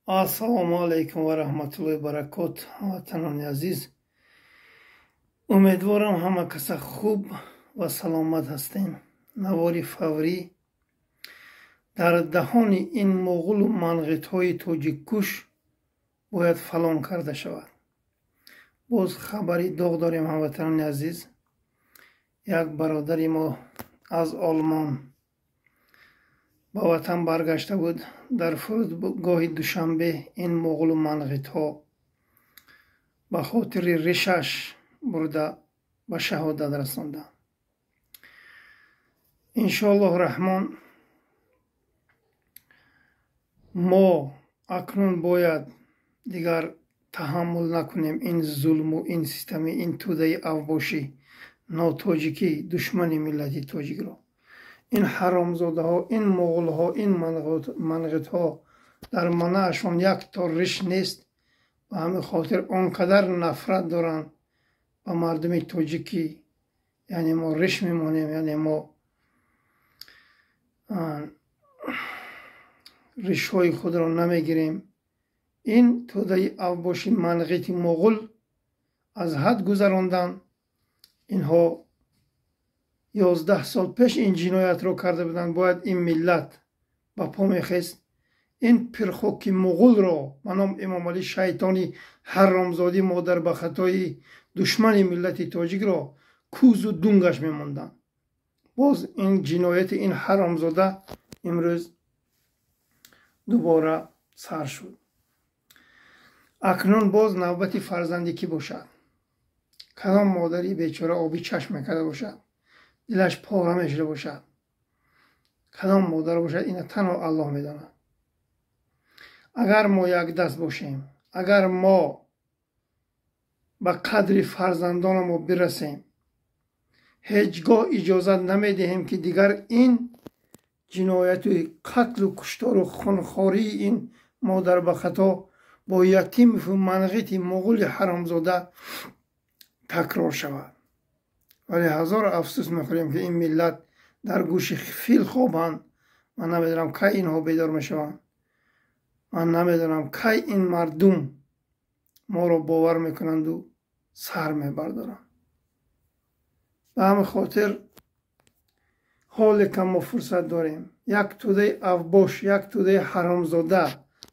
Ассалому алейкум ва рахматуллоҳи ва баракот. Ҳамватанони азиз, умедворам ҳама каса хуб ва саломат ҳастем. Навори фаврӣ дар даҳони ин муғулу манғитҳои тоҷиккуш бояд фалон карда шавад. боз хабари доғ дорем ҳамватанони азиз. як бародари мо аз Олмон ба ватан баргашта буд. дар фурудгоҳи душанбе ин муғулу манғитҳо ба хотири ришаш бурда ба шаҳодат расонда. иншоаллоҳ раҳмон мо акнун бояд дигар таҳаммул накунем ин зулму ин систами ин тӯдаи авбошӣ нотоҷикӣ душмани миллати тоҷикро. ин ҳаромзодаҳо, ин муғулҳо, ин манғитҳо дар манаашон як то риш нест. ба ҳамин хотир он қадар нафрат доранд ба мардуми тоҷикӣ, яъне мо риш мемонем, яъне мо ришҳои худро намегирем. ин тӯдаи авбоши манғити муғул аз ҳад гузаронданд. инҳо 11 сол пеш ин ҷиноятро карда буданд. бояд ин миллат ба по мехест. ин пирхоки муғулро ба ном эмомалӣ шайтони ҳаромзоди модарбахатои душмани миллати тоҷикро кӯзу дунгаш мемонданд. боз ин ҷинояти ин ҳаромзода имрӯз дубора сар шуд. акнун боз навбати фарзандикӣ бошад. кадом модари бечора оби чашм мекарда бошад, дилаш пора мешуда бошад. кадом модар бошад, ина танҳо аллоҳ медонад. агар мо якдаст бошем, агар мо ба қадри фарзандонамо бирасем, ҳеҷ гоҳ иҷозат намедиҳем ки дигар ин ҷинояту қатлу куштору хунхории ин модарбахато бо ятиму манғити муғули ҳаромзода такрор шавад. вале ҳазор афсӯс мехӯрем ки ин миллат дар гӯши фил хобанд. ман намедонам кай инҳо бедор мешаванд. ман намедонам кай ин мардум моро бовар мекунанду сар мебардоранд. ба ҳамин хотир ҳоле ка мо фурсат дорем, як тӯдаи авбош, як тӯдаи ҳаромзода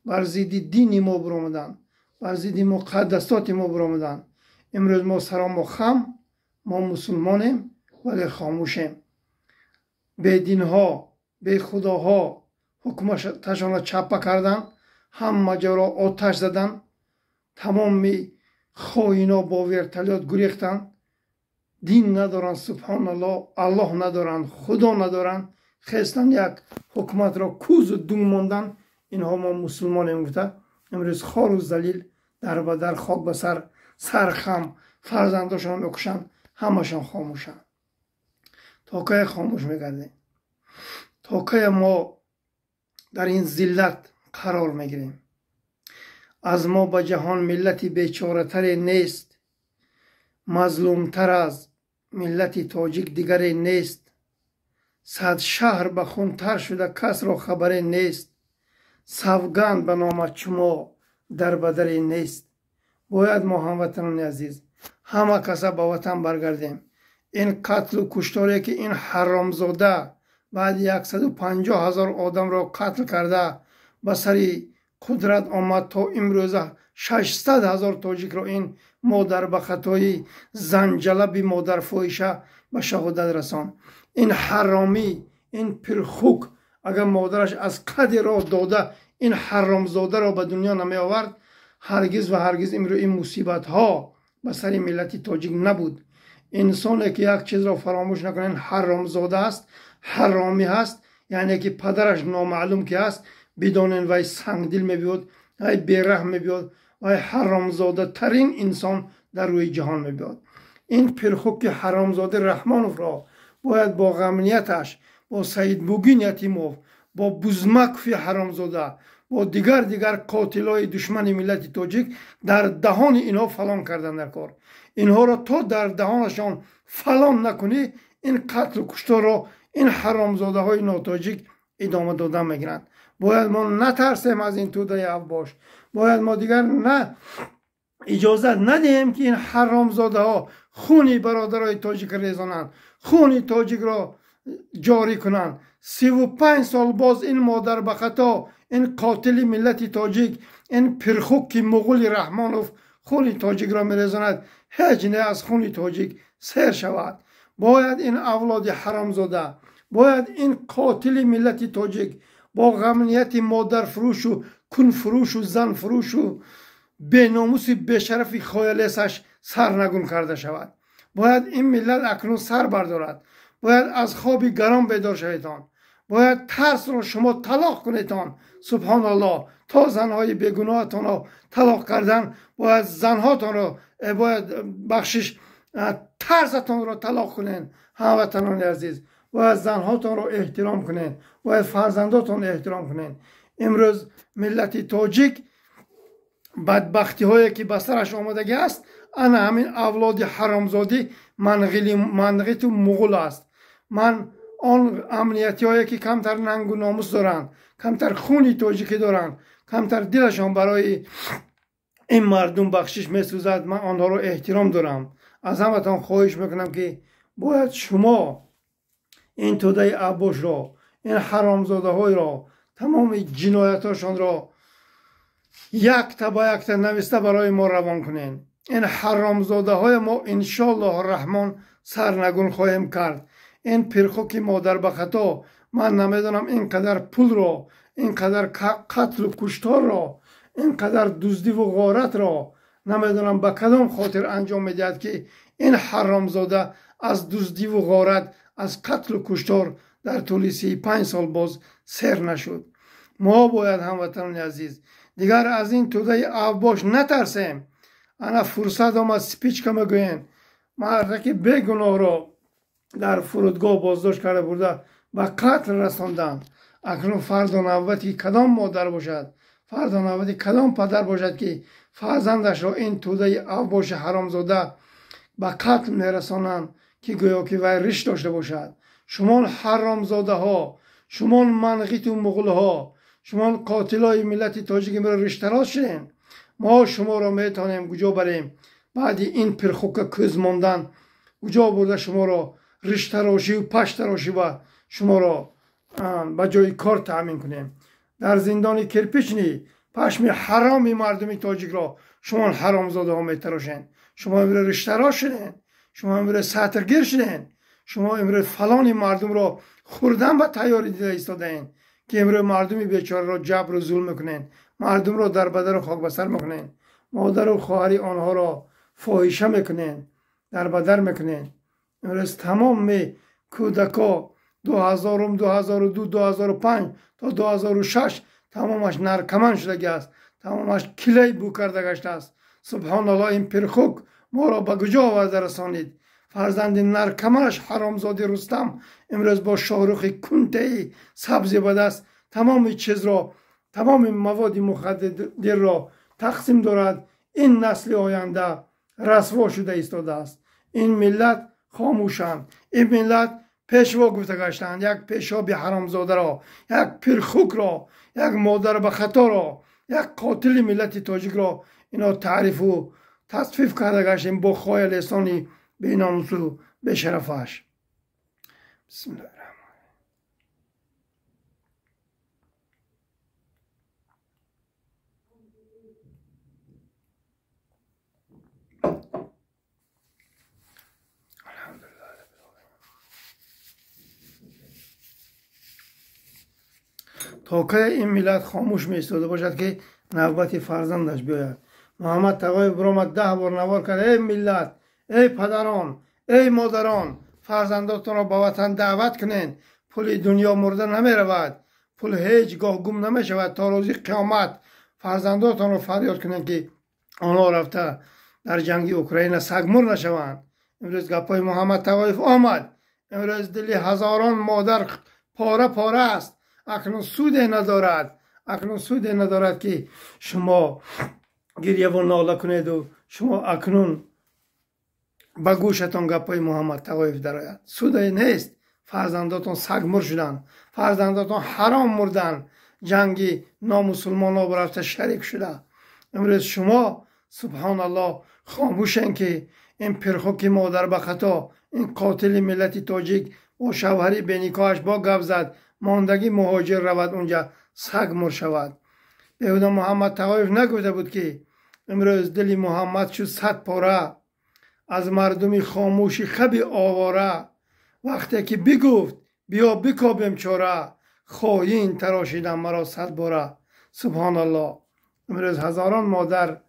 бар зидди дини мо биромаданд, бар зидди муқаддасоти мо биромаданд. имрӯз мо саромо хам, мо мусулмонем вале хомӯшем. бединҳо, бехудоҳо ҳукуматашонро чаппа карданд, ҳама ҷоро оташ заданд, тамоми хоино бо вертолёт гурехтанд. дин надоранд, субҳоналлоҳ, аллоҳ надоранд, худо надоранд, хестанд як ҳукуматро кӯзу дунг монданд. инҳо мо мусулмонем гуфта имрӯз хору залил дар ба дар, хок ба сар, сархам фарзандошон мекушанд. ҳамашон хомӯшанд. то кае хомӯш мегардем? то кае мо дар ин зиллат қарор мегирем? аз мо ба ҷаҳон миллати бечоратаре нест. мазлумтар аз миллати тоҷик дигаре нест. сад шаҳр ба хун тар шуда касро хабаре нест. савганд ба номат чумо дар ба даре нест. бояд мо ҳамватанони азиз ҳама каса ба ватан баргардем. ин қатлу кушторе ки ин ҳаромзода баъди 150 000 одамро қатл карда ба сари қудрат омад, то имрӯза 600 000 тоҷикро ин модарбахатои занҷалаби модарфоҳиша ба шаҳодат расон. ин ҳаромӣ, ин пирхук агар модараш аз қади роҳ дода ин ҳаромзодаро ба дунё намеовард, ҳаргиз ва ҳаргиз имрӯ ин мусибатҳо ба сари миллати тоҷик набуд. инсоне ки як чизро фаромӯш накунад, ин ҳаромзода аст, ҳаромӣ аст, яъне ки падараш номаълум ки аст, бидонен вай сангдил мебиёд, вай бераҳм мебиёд, вай ҳаромзодатарин инсон дар рӯи ҷаҳон мебиёд. ин пирхуки ҳаромзоди раҳмоновро бояд бо ғамнияташ, бо Саидбугин Ятимов, бо Бузмакови ҳаромзода, бо дигар қотилои душмани миллати тоҷик дар даҳони инҳо фалон кардан дар кор. инҳоро то дар даҳонашон фалон накунӣ, ин қатлу кушторро ин ҳаромзодаҳои нотоҷик идома додан мегиранд. باید ما نترسیم از این توده اوباش. باید ما دیگر نه اجازه ندهیم که این حرامزاده ها خونی برادرای تاجیک ریزانند، خونی تاجیک را جاری کنند. 35 سال باز این مادر به خطا، این قاتل ملت تاجیک، این پرخوک مغول رحمانوف خونی تاجیک را میریزاند. هیچ نه از خونی تاجیک سیر شود. باید این اولاد حرامزاده، باید این قاتل ملت تاجیک با غمنیت مادر فروش و کن فروش و زن فروش و به ناموس به شرفی خایلیسش سرنگون کرده شود. باید این ملت اکنون سر بردارد. باید از خواب گرم بیدار شویدان. باید ترس را شما طلاق کنیدان. سبحان الله، تا زنهای بیگناهتان را طلاق کردن، باید زنهاتان را باید بخشش ترستان را طلاق کنین. هموطنان عزیز، باید زنهاتان را احترام کنین، باید فرزنداتان احترام کنین. امروز ملت تاجیک بدبختی هایی که به سرش آمدگی است، انا همین اولاد حرامزادی منغیت و مغول است. من آن امنیتی هایی که کمتر ننگ و ناموس دارند، کمتر خونی تاجیکی دارند، کمتر دلشان برای این مردم بخشش میسوزد، من آنها را احترام دارم. از همتان خواهش میکنم که باید شما این توده اوباش را، این حرامزاده های را، تمام جنایتاشان را یک تا با یک تا نوشته برای ما روان کنین. این حرامزاده های ما انشالله الرحمن سرنگون خواهیم کرد. این پرخوک مادر به خطا، من نمیدونم اینقدر پول را، اینقدر قتل و کشتار را، اینقدر دزدی و غارت را نمیدونم به کدام خاطر انجام میدهد که این حرامزاده از دزدی و غارت، از قتل و کشتار در طول 35 سال باز سیر نشد. ما باید هموطنان عزیز دیگر از این توده اوباش نترسیم. انا فرصت آمد سپیچ که میگوین مرد که بیگناه را در فرودگاه بازداشت کرده بوده به قتل رساندن. اکنون فردا نوبتی کدام مادر باشد، فردا نوبتی کدام پدر باشد که فرزندش را این توده اوباش حرامزاده به قتل میرسانند که گویا که وی ریش داشته باشد. شما حرامزاده ها، شما منغیت و مغول ها، شما قاتلای ملت تاجیک میره ریشتراز شدین. ما شما را میتونیم کجا بریم؟ بعد این پرخوک کز ماندن کجا برده شما را ریشتراشی و پشتراشی و شما را به جای کار تامین کنیم؟ در زندان کرپیچنی پشم حرامی مردمی تاجیک را شما حرامزاده ها میتراشین. شما امروز ریشتراز شدین، شما امروز ساترگیر شدین، شما امروز فلان مردم را خوردن به تیاری دیده ایستادین که امروز مردمی بیچاره را جبر و ظلم میکنین، مردم را در بدر و خاک بسر میکنین، مادر و خواهر آنها را فاحشه میکنین، در بدر میکنین. امروز تمام کودکا 2000 2002 2005 تا 2006 تمامش نرکمن شده است، تمامش کلی بو کرده گشته است. سبحان الله، این پرخوک ما را به کجا آورده رسانید؟ فرزند نرکمنش حرامزاده رستم امروز با شاهرخ کنته سبزی به دست تمام چیز را، تمام مواد مخدر را تقسیم دارد. این نسل آینده رسوا شده ایستاده است. این ملت خاموشند. این ملت پیشوا گفته گشتند. یک پیشابی حرامزاده را، یک پرخوک را، یک مادر به خطا را، یک قاتل ملت تاجیک را اینا تعریف و تصفیف کرده گشتیم با خواه لسانی به ناموس و به شرفش. بسم الله الرحمن تا که این ملت خاموش می ایستاده باشد که نوبت فرزندش بیاید. محمد تقای برآمد 10 بار نوار کرد: ای ملت، ای پدران، ای مادران، فرزنداتون را به وطن دعوت کنین. پول دنیا مرده نمی رود، پول هیچ گاه گم نمی شود. تا روزی قیامت فرزنداتون را فریاد کنین که آنها رفته در جنگ اوکراین سگمور نشوند. امروز گپای محمد تقایف آمد. امروز دل هزاران مادر پاره پاره است. اکنون سود ندارد، اکنون سود ندارد که شما گریه و ناله کنید و شما اکنون به گوشتان گپای محمد تقایف درآید. سود نیست. فرزنداتون سگمور شدن، فرزنداتون حرام مردن، جنگی نامسلمان ها برفته شریک شده. امروز شما سبحان الله خاموشن که این پرخوک مادر به خطا، این قاتل ملت تاجیک با شوهری بینیکاش با گپ زد ماندگی مهاجر رود اونجا سگ مر شود. بهودا محمد طوایف نگفته بود که امروز دل محمد شد 100 پاره از مردمی خاموشی خبی آواره. وقتی که بگفت بیا بکابیم چاره، خواهین تراشیدن مرا 100 باره. سبحان الله. امروز هزاران مادر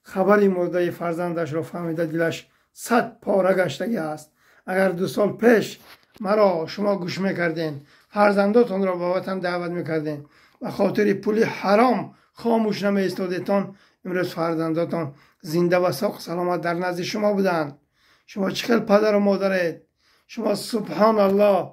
خبری مرده فرزندش را فهمیده دلش 100 پاره گشتگی است. اگر 2 سال پیش مرا شما گوش میکردین، فرزنداتون را به وطن دعوت میکردین، و خاطر پول حرام خاموش نمی ایستادیتان، امروز فرزنداتان زنده و ساق سلامت در نزد شما بودند. شما چقدر پدر و مادرید؟ شما سبحان الله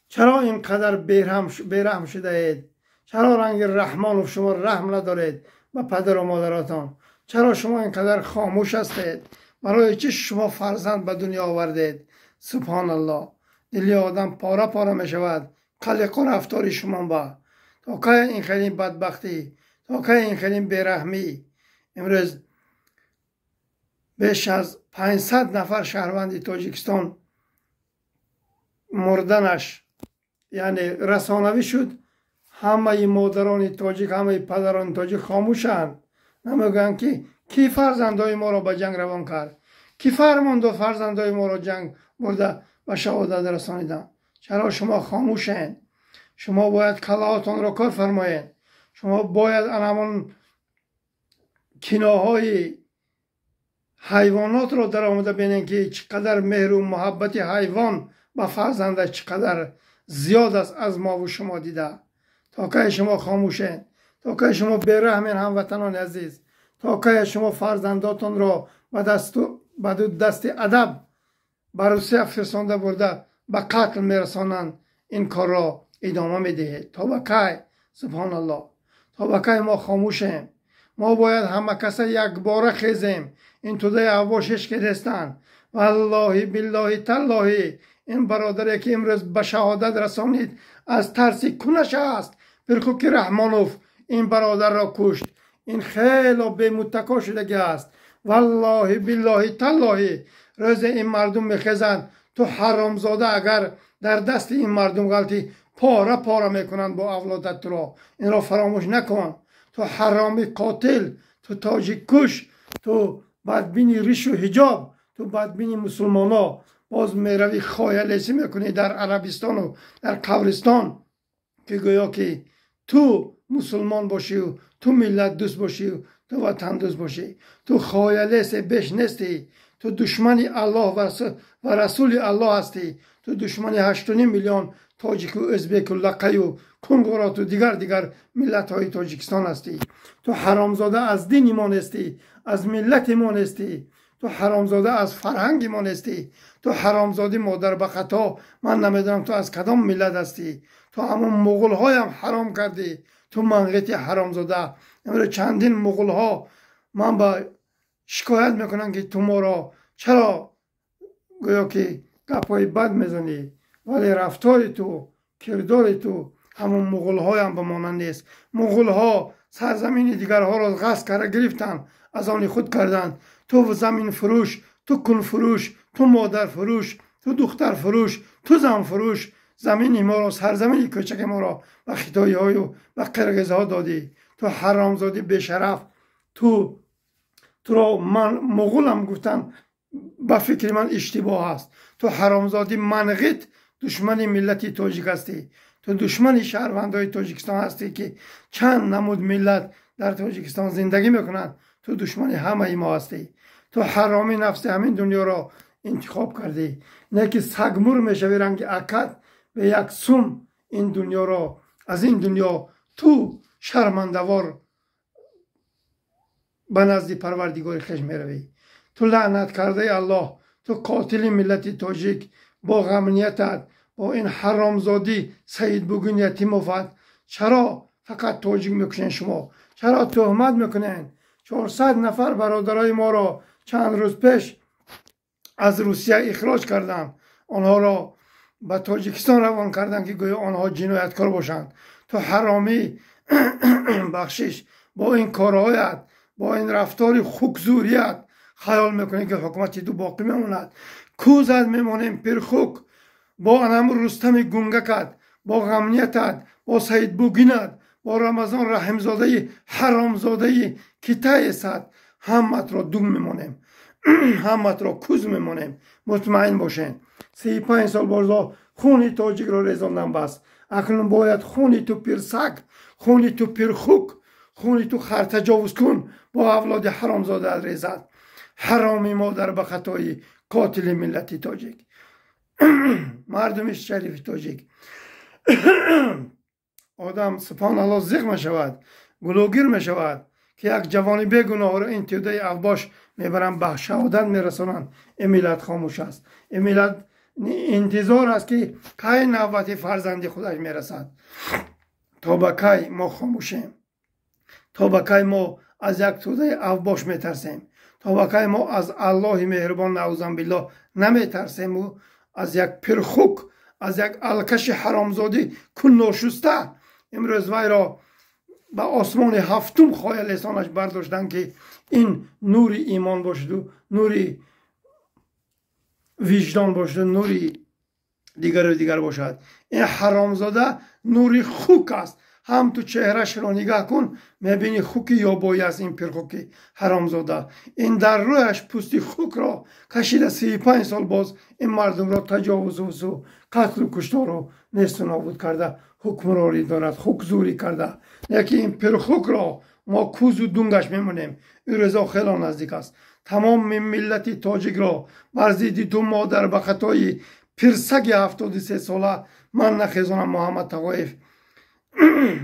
چرا اینقدر بیرحم شده اید؟ چرا رنگ رحمان شما رحم ندارید به پدر و مادراتان؟ چرا شما اینقدر خاموش هستید؟ برای چه شما فرزند به دنیا آوردید؟ سبحان الله. دلی آدم پاره پاره می شود قلق و رفتاری شما با. تا که این خیلی بدبختی، تا که این خیلی بیرحمی. امروز بیش از 500 نفر شهروند تاجیکستان مردنش یعنی رسانوی شد. همه مادران تاجیک، همه پدران تاجیک خاموشند، نمیگن که کی فرزندای ما را به جنگ روان کرد، کی فرمان داد فرزندای ما را جنگ برده و شهادت رسانیدن. چرا شما خاموشین؟ شما باید کلاهاتون را کار فرمایین. شما باید انمان کناهای حیوانات را در آمده بینین که چقدر مهر و محبت حیوان به فرزندش چقدر زیاد است از ما و شما دیده. تا که شما خاموشین، تا که شما بیرحمین هموطنان عزیز، تا که شما فرزنداتون را به دست ادب به روسیه فرستانده برده به قتل میرسانند، این کار را ادامه میدهید. تا به کی؟ سبحان الله. تا به کی ما خاموشیم؟ ما باید همه کسا یک باره خیزیم. این توده عواشش که دستن والله بالله تالله این برادری که امروز به شهادت رسانید از ترس کنش است. پرخوک رحمانوف این برادر را کشت. این خیلی به متکا شدگی است. والله بالله تالله روز این مردم میخیزند تو حرامزاده اگر در دست این مردم غلطی پاره پاره میکنند با اولادت را. این را فراموش نکن. تو حرامی قاتل، تو تاجیک کش، تو بدبینی ریش و حجاب، تو بدبینی مسلمان ها باز میروی خایلیسی میکنی در عربستان و در قبرستان که گویا که تو مسلمان باشی و تو ملت دوست باشی و تو وطن دوست باشی. تو خایلیس بیش نیستی. تو دشمن الله و رسول الله هستی. تو دشمن 8.5 میلیون تاجیک و ازبک و لقی و کنگورات و دیگر ملت های تاجیکستان هستی. تو حرامزاده از دین ایمان هستی، از ملت ایمان هستی. تو حرامزاده از فرهنگ ایمان هستی. تو حرامزاده مادر به خطا، من نمیدونم تو از کدام ملت هستی. تو همون مغول های هم حرام کردی. تو منغیت حرامزاده. امروز چندین مغول ها من با شکایت میکنن که تو ما را چرا گویا که گپای بد میزنی، ولی رفتار تو، کردار تو همون مغول های هم به مانند نیست. مغول ها سرزمین دیگر ها را غصب کرده گرفتن، از آن خود کردن. تو زمین فروش، تو کن فروش، تو مادر فروش، تو دختر فروش، تو زن فروش زمین ما را، سرزمین کوچک ما را به خیتایی های و به قرقیز ها دادی. تو حرامزادی بیشرف. تو را من مغولم گفتن به فکر من اشتباه است. تو حرامزادی منغیت دشمن ملتی تاجیک هستی. تو دشمن شهروندای تاجیکستان هستی که چند نمود ملت در تاجیکستان زندگی میکنند. تو دشمن همه ما هستی. تو حرامی نفس همین دنیا را انتخاب کردی، نه که سگمور میشوی رنگ اکد به یک سوم این دنیا را از این دنیا تو شرمندوار به نزد پروردگار خویش میروی. تو لعنت کرده الله، تو قاتل ملت تاجیک با غمنیتت، با این حرامزادی سید بوگون یتیموفت. چرا فقط تاجیک میکشین شما؟ چرا تهمت میکنین؟ 400 نفر برادرای ما را چند روز پیش از روسیه اخراج کردن. آنها را به تاجیکستان روان کردن که گویا آنها جنایتکار باشند. تو حرامی بخشش با این کارهایت، با این رفتار خوکزوریت خیال میکنی که حکومتی تو باقی میموند. کوزت میمونیم پرخوک با انم رستم گونگکت، با غمنیتت، با سید بوگینت، با رمضان رحمزاده حرامزاده که تایست همت را دوم میمونیم همت را کوز میمونیم. مطمئن باشین 35 سال بارزا خونی تاجیک را ریزاندن بس. اکنون باید خونی تو پیرسگ، خونی تو پیرخوک، خونی تو خرتجاوز کن با اولاد حرامزاده ریزد. حرامی مادر به خطای قاتل ملت تاجیک. مردم شریف تاجیک آدم سبحان الله زیغ می شود، گلوگیر می شود که یک جوانی بیگناه را این توده افباش میبرن به شهادت میرسونن. این ملت خاموش است. این ملت انتظار است که کی نوبت فرزند خودش میرسد. تا به کی ما خاموشیم؟ تا به کی ما از یک توده افباش میترسیم؟ تا به کی ما از الله مهربان نعوذ بالله نمیترسیم و از یک پرخوک، از یک الکش حرامزادی کن ناشسته امروز وی را به آسمان هفتم خواهی لسانش برداشتن که این نور ایمان باشد و نور وجدان باشد و نور دیگر باشد. این حرامزاده نور خوک است. هم تو چهرش را نگاه کن میبینی خوکی یابایی است. این پرخوکی حرامزاده این در رویش پوستی خوک را کشیده 35 سال باز این مردم را تجاوز و قتل و کشتار را نیست و نابود کرده. حکمرانی دارد، خوکزوری کرده. یکی این پرخوک را ما کوز و دونگش میمونیم. این رضا خیلی نزدیک است. تمام ملت تاجیک را بر ضد تو مادر به خطای پرسگ 73 ساله من نخیزانم محمد تقایف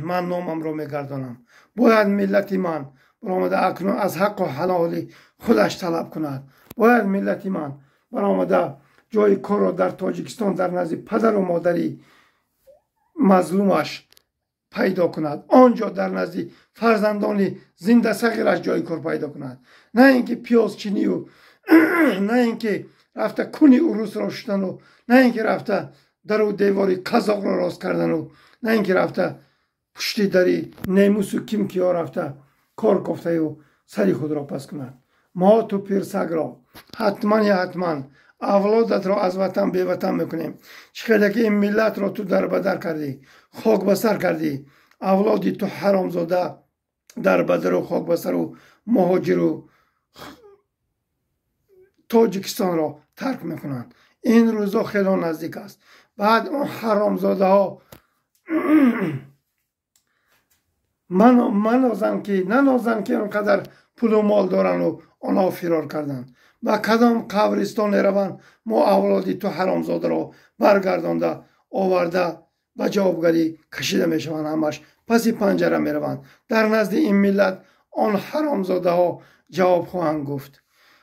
من نامم را میگردانم. باید ملت من برآمده اکنون از حق و حلال خودش طلب کند. باید ملت من برآمده جای کار را در تاجیکستان در نزد پدر و مادری مظلومش پیدا کند. آنجا در نزد فرزندان زنده صغیرش جای کار پیدا کند. نه اینکه پیاز چینی و نه اینکه رفته کنی عروس را شدن و نه اینکه رفته در و دیواری قزاق را راست کردن و نه اینکه رفته پشتی دری نیموس و کیم کیا رفته کار کفته و سری خود را پس کند. ما تو پیرسگ را حتما اولادت را از وطن به وطن میکنیم. چقدر که این ملت را تو در بدر کردی، خاک بسر کردی. اولادی تو حرامزاده در بدر و خاک بسر و مهاجر و تاجیکستان را ترک میکنند. این روزا خیلی نزدیک است. بعد اون حرامزاده ها ننازن که اونقدر پول و مال دارن و آنها فرار کردن. با کدام قبرستان روند ما اولادی تو حرامزاده را برگردانده آورده و جوابگری کشیده میشوند. همش پس پنجره میروند. در نزد این ملت آن حرامزاده ها جواب خواهند گفت.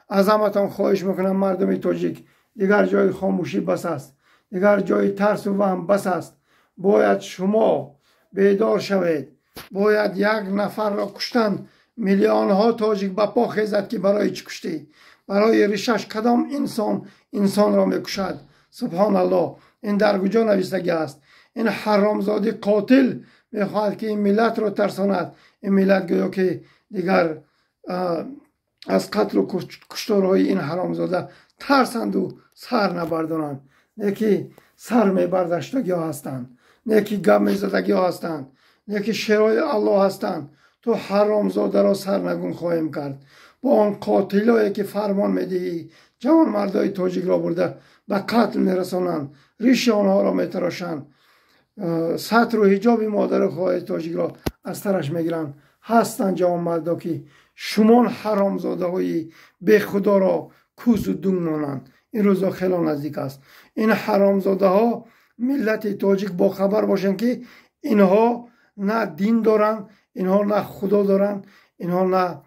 از همتان خواهش میکنم مردم تاجیک دیگر جای خاموشی بس است. دیگر جای ترس و وهم بس است. باید شما بیدار شوید. باید یک نفر را کشتن میلیون ها تاجیک به پا خیزد که برای چی کشتی؟ برای ریشش کدام انسان را میکشد؟ سبحان الله. این در کجا نوشتگی است؟ این حرامزاده قاتل میخواهد که این ملت را ترساند. این ملت گویا که دیگر از قتل و کشتارهای این حرامزاده ترسند و سر نبردانند. یکی سر میبردشتگی ها هستند، یکی گم میزدگی ها هستند، یکی شرای الله هستند. تو حرامزاده را سرنگون خواهیم کرد. با آن قاتلایی که فرمان میدهی جوان مردای تاجیک را برده به قتل میرسانند، ریش آنها را میتراشند، سطر و حجاب مادر خواهی تاجیک را از سرش میگیرند. هستند جوان مردا که شما حرامزاده های به خدا را کوز و دون مانند. این روزا خیلی نزدیک است. این حرامزاده ها ملت تاجیک با خبر باشند که اینها نه دین دارن، اینها نه خدا دارن، اینها نه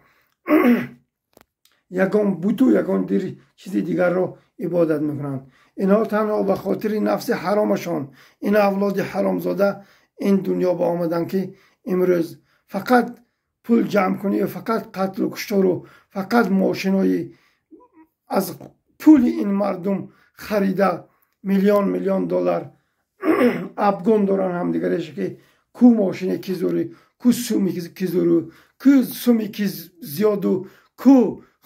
یکان بوتو یکان چیزی دیگر را عبادت میکنند. اینها تنها به خاطر نفس حرامشان این اولاد حرامزاده این دنیا با آمدن که امروز فقط پول جمع کنی و فقط قتل و کشتار و فقط ماشینای از پول این مردم خریده میلیون دلار افغان دارن هم دیگرش که کو ماشین کی زوری، کو سومی کی زورو، کو سومی کی زیادو، کو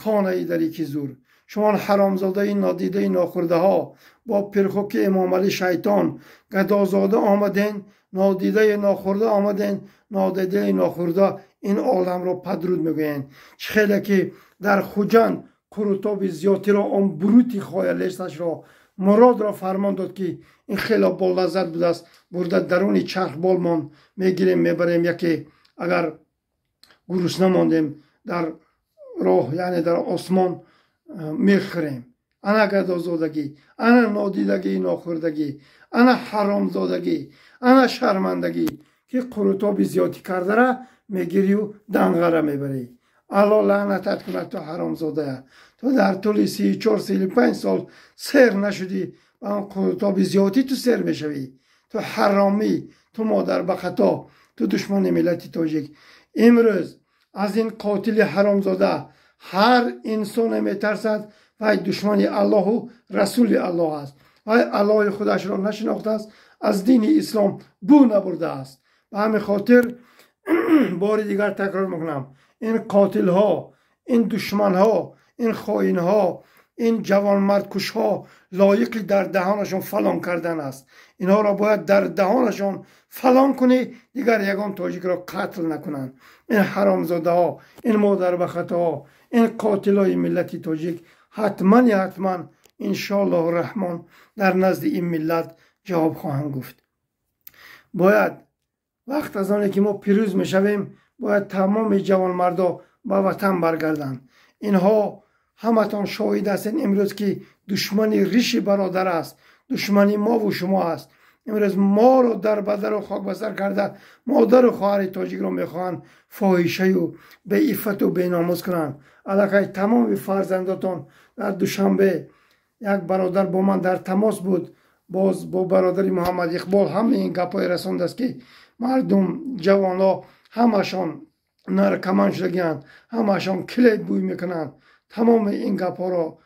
خانه داری کی زور. شما حرامزاده نادیده ناخورده ها با پرخوک امام علی شیطان گدازاده آمدین، نادیده ناخورده آمدین، نادیده ناخورده این عالم را پدرود میگوین. خیلی که در خوجان قروتاب زیاتی را آن بروتی خایلشتش را مراد را فرمان داد که این خیلی با لذت بود است، برده درونی چرخ بالمان میگیریم میبریم، یکی اگر گروس نماندیم در راه یعنی در آسمان میخوریم. انا گدازادگی، انا نادیدگی ناخوردگی، انا حرامزادگی، انا شرمندگی که قروتاب زیاتی کرده را میگیری و دنگه را میبری. الله لعنتت کند تو حرامزاده، تو در طول 34-35 سال سیر نشدی و آن قروتاب زیاتی تو سیر میشوی. تو حرامی، تو مادر به خطا، تو دشمن ملت تاجیک. امروز از این قاتل حرامزاده هر انسان میترسد و دشمن الله و رسول الله است و الله خودش را نشناخته است، از دین اسلام بو نبرده است. به همین خاطر بار دیگر تکرار میکنم، این قاتل ها، این دشمن ها، این خائن ها، این جوان مرد کش ها لایق در دهانشان فلان کردن است. اینها را باید در دهانشان فلان کنی، دیگر یگان تاجیک را قتل نکنند. این حرامزاده ها، این مادر به خطا ها، این قاتل های ملت تاجیک حتما انشاءالله الرحمن در نزد این ملت جواب خواهند گفت. باید وقت از آنه که ما پیروز میشویم باید تمام جوان مردا به وطن برگردند. اینها همتان شاهد هستین امروز که دشمنی ریشی برادر است، دشمنی ما و شما است. امروز ما رو در بدر و خاک بستر کرده، مادر و خواهر تاجیک رو میخوان فاحشه و به عفت و به ناموس کنند. علاقه تمام فرزنداتون در دوشنبه یک برادر با من در تماس بود، باز با برادر محمد اقبال همه این گپای رساند است که مردم جوان ها همشان نرکمان شدگیند، همشان کلید بوی میکنند. تمام این گپا را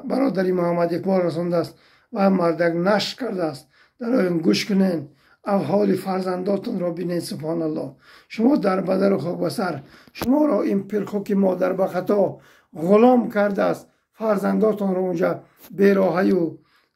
برادر محمد اقبال رساند است و مردک نشر کرده است. در این گوش کنین، احوال فرزنداتون را بینین. سبحان الله، شما در بدر و خاک بسر شما را این پرخوک مادر به خطا غلام کرده است، فرزنداتون را اونجا بیراهی و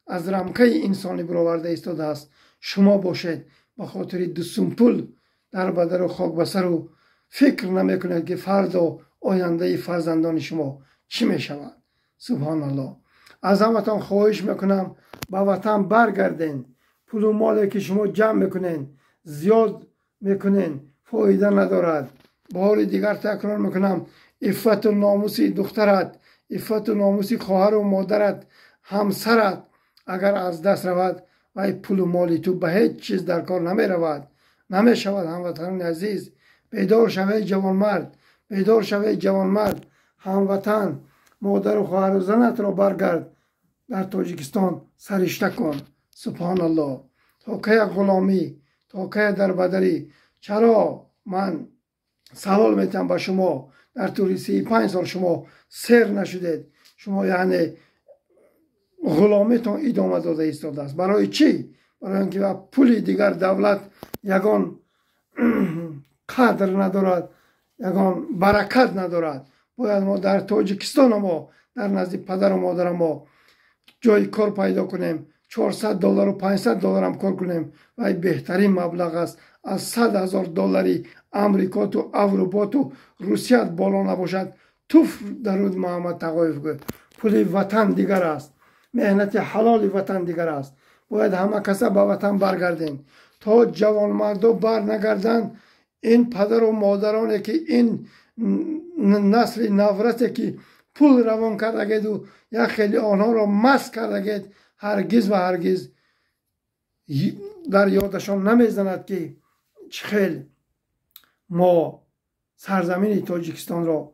از رمکه انسانی برآورده ایستاده است. شما باشید به خاطر دو سمپل در بدر و خاک بسر و فکر نمیکنید که فردا آینده فرزندان شما چی میشود. سبحان الله، از همتان خواهش میکنم به وطن برگردین. پول و مالی که شما جمع میکنین زیاد میکنین، فایده ندارد. بار دیگر تکرار میکنم، عفت و ناموس دخترت، عفت و ناموس خواهر و مادرت، همسرت اگر از دست رود و پول و مالی تو به هیچ چیز در کار نمی رود، نمی شود. هموطنان عزیز، بیدار شوید جوان مرد، بیدار شوید جوان مرد، هموطن، مادر و خواهر و زنت را برگرد، در تاجیکستان سرشته کن. سبحان الله، تا که غلامی، تا که در بدری. چرا من سوال میتونم به شما، در طول 35 سال شما سیر نشدید؟ شما یعنی غلامیتون ادامه داده ایستاده است. برای چی؟ برای اینکه با پول دیگر دولت یگان قدر ندارد، یگان برکت ندارد. باید ما در تاجیکستان ما در نزد پدر و مادر ما جای کار پیدا کنیم، $400 و $500 هم کار کنیم و بهترین مبلغ است. از $100,000 امریکا تو اروپا تو روسیه بالا نباشد. توف درود محمد تقایف گفت. پول وطن دیگر است، مهنت حلال وطن دیگر است. باید همه کسا به وطن برگردیم. تا جوان مردا بر نگردن، این پدر و مادرانی که این نسل نورسته که پول روان کرده گید و یا خیلی آنها را مست کرده گید، هرگز و هرگز در یادشان نمیزند که چخیل ما سرزمین تاجیکستان را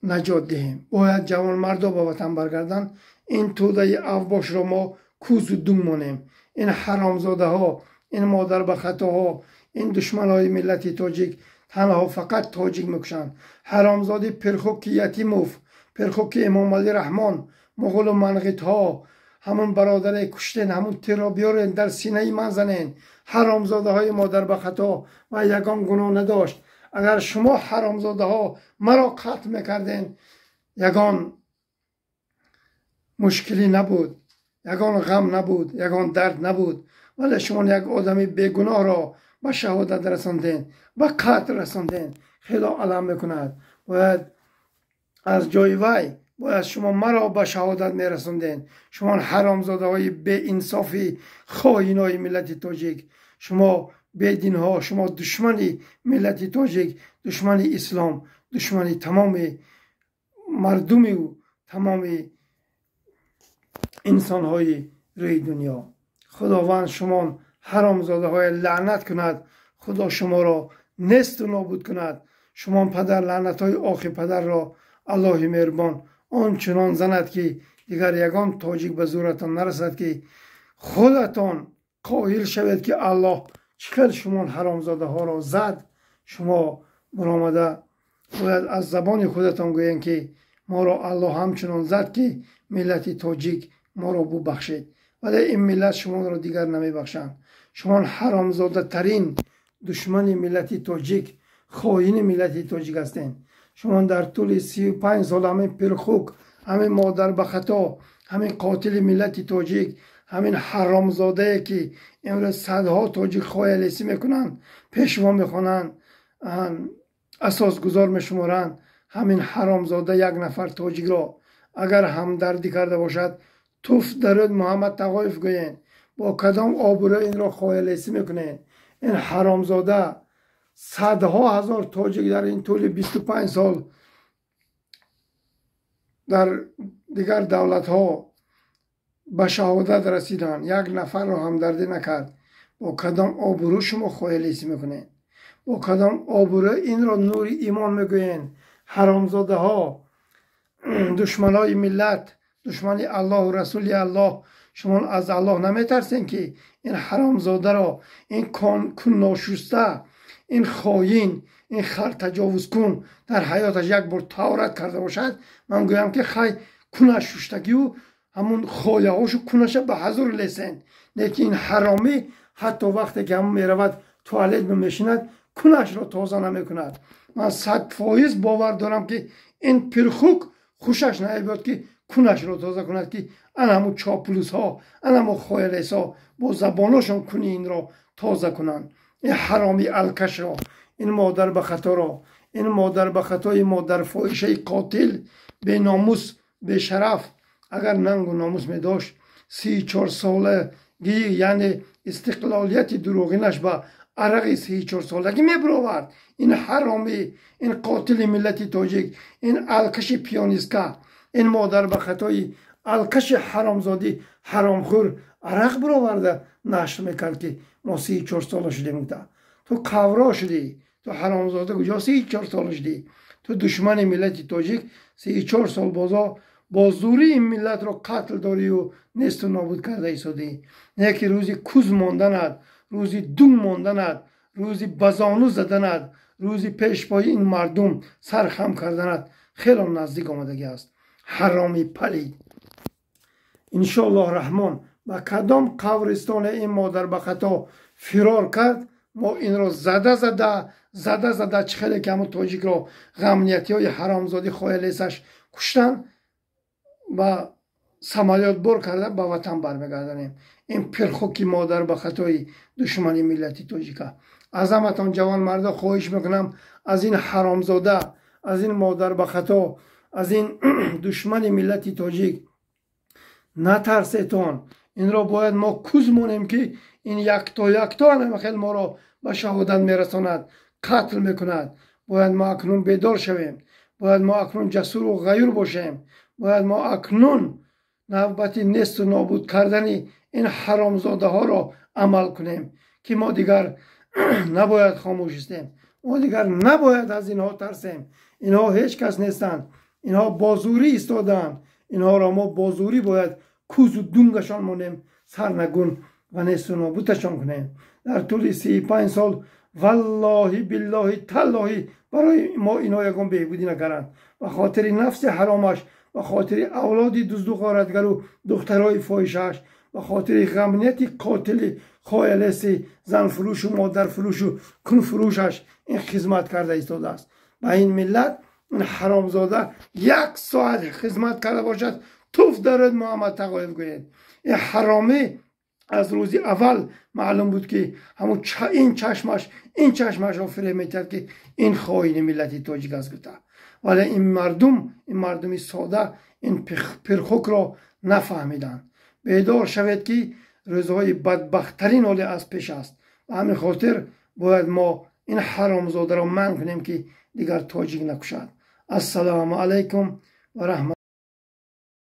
نجات دهیم. باید جوان مردا به وطن برگردن. این توده اوباش را ما کوز و دون مانیم. این حرامزاده ها، این مادر به خطا ها، این دشمن های ملت تاجیک تنها فقط تاجیک میکشند. حرامزاده پرخوک یتیموف، پرخوک امام علی رحمان، مغول و منغیت ها، همون برادر کشتین، همون تیر را بیارین در سینه من زنین. حرامزاده های مادر به خطا و یگان گناه نداشت. اگر شما حرامزاده ها مرا قتل میکردین، یگان مشکلی نبود، یگان غم نبود، یگان درد نبود، ولی شما یک آدمی بیگناه را به شهادت رساندین، به قتل رساندین. خیلی علم میکند. باید از جای وی باید شما مرا به شهادت میرساندین. شما حرامزاده های بی انصافی، خائن های ملت تاجیک، شما بدین ها، شما دشمنی ملت تاجیک، دشمنی اسلام، دشمنی تمام مردمی و تمام انسان های روی دنیا. خداوند شما حرامزاده های لعنت کند. خدا شما را نست و نابود کند. شما پدر لعنت های آخی پدر را الله مهربان آنچنان زند که دیگر یگان تاجیک به زورتان نرسد که خودتان قائل شوید که الله چقدر شما حرامزاده ها را زد. شما برآمده باید از زبان خودتان گویین که ما را الله همچنان زد که ملت تاجیک ما را ببخشید، ولی این ملت شما را دیگر نمی بخشند. شما حرامزاده ترین دشمن ملت تاجیک، خائن ملت تاجیک هستین. شما در طول 35 سال همین پرخوک، همین مادر به خطا، همین قاتل ملت تاجیک، همین حرامزاده که امروز صدها تاجیک خایلیسی میکنن، پیشوا میخوانن، اساس گذار میشمارن، همین حرامزاده یک نفر تاجیک را اگر همدردی کرده باشد، توف درود محمد تقایف گوین، با کدام آبرو این را خایلیسی میکنین. این حرامزاده صدها هزار تاجیک در این طول 25 سال در دیگر دولت ها به شهادت رسیدن، یک نفر را همدردی نکرد. با کدام آبرو شما خایلیسی میکنین؟ با کدام آبرو این را نور ایمان میگوین؟ حرامزاده ها، دشمن های ملت، دشمن الله و رسول الله، شما از الله نمیترسین که این حرامزاده را، این کون ناشسته، این خائن، این خر تجاوز کن در حیاتش یک بار تورات کرده باشد؟ من گویم که خی کنش ششتگی و همون خایه هاشو کنش به حضور لیسن. لیکن این حرامی حتی وقتی که همون میرود توالت میشیند کنش را تازه نمی کند. من 100% باور دارم که این پرخوک خوشش نمیاد که کنش را تازه کند، که انا همون چاپلوس ها، انا همون خایلیس ها با زبانشون کنی این را تازه کنند. این حرامی الکش را، این مادر به خطا را، این مادر به خطای مادر فاحشه قاتل، به ناموس، به شرف، اگر ننگ و ناموس می داشت 34 سالگی یعنی استقلالیت دروغینش به عرق 34 سالگی می برآورد. این حرامی، این قاتل ملت تاجیک، این الکش پیانیسکا، این مادر به خطای الکش حرامزادی حرامخور عرق برآورده نشر میکرد که ما 34 سال شدیم. تو کورا شدی، تو حرامزاده کجا 34 سال شدی؟ تو دشمن ملت تاجیک 34 سال با زوری این ملت را قتل داری و نیست و نابود کرده ایستادی. نه که روزی کوز ماندند، روزی دون ماندند، روزی بزانو زدند، روزی پیش پای این مردم سرخم کردند خیلی نزدیک آمدگی است. حرامی پلید. انشاءالله رحمان با کدام قبرستان این مادر به خطا فرار کرد، ما این را زده چه خیلی که همون تاجیک را غمنیتی های حرامزادی خایلیسش کشتن و سمالیات بر کرده به وطن برمیگردانیم. این پرخوکی مادر به خطای دشمنی ملتی تاجیکه. از همتان جوان مردا خواهش میکنم از این حرامزاده، از این مادر به خطا، از این دشمن ملتی تاجیک نترسیتون. این را باید ما کوز مونیم که این یکتا نمیخیل ما را به شهادت میرساند، قتل میکند. باید ما اکنون بیدار شویم، باید ما اکنون جسور و غیور باشیم، باید ما اکنون نوبت نیست و نابود کردن این حرامزاده ها را عمل کنیم که ما دیگر نباید خاموش استیم، ما دیگر نباید از اینها ترسیم. اینها هیچ کس نیستند، اینها بازوری ایستادند، اینها را ما بازوری باید کوز و دونگشان مونیم، سرنگون و نیست و نابودشان کنیم. در طول 35 سال والله بالله تالله برای ما اینا یکم بهبودی نکردند. و خاطر نفس حرامش به خاطر اولاد دزد و غارتگر و دخترای فاحشه‌اش، به خاطر غمنیت قاتل خایلست زن فروش و مادر فروش و کن فروشش این خدمت کرده ایستاده است. به این ملت این حرامزاده 1 ساعت خدمت کرده باشد توف دارد محمد تقایف گوید. این حرامی از روز اول معلوم بود که همون این چشمش را فریب میکرد که این خائن ملت تاجیک است گفته. ولی این مردم ساده این پرخوک را نفهمیدند. بیدار شوید که روزهای بدبختترین حال از پیش است. و همین خاطر باید ما این حرامزاده را منع کنیم که دیگر تاجیک نکشد. السلام علیکم و رحمت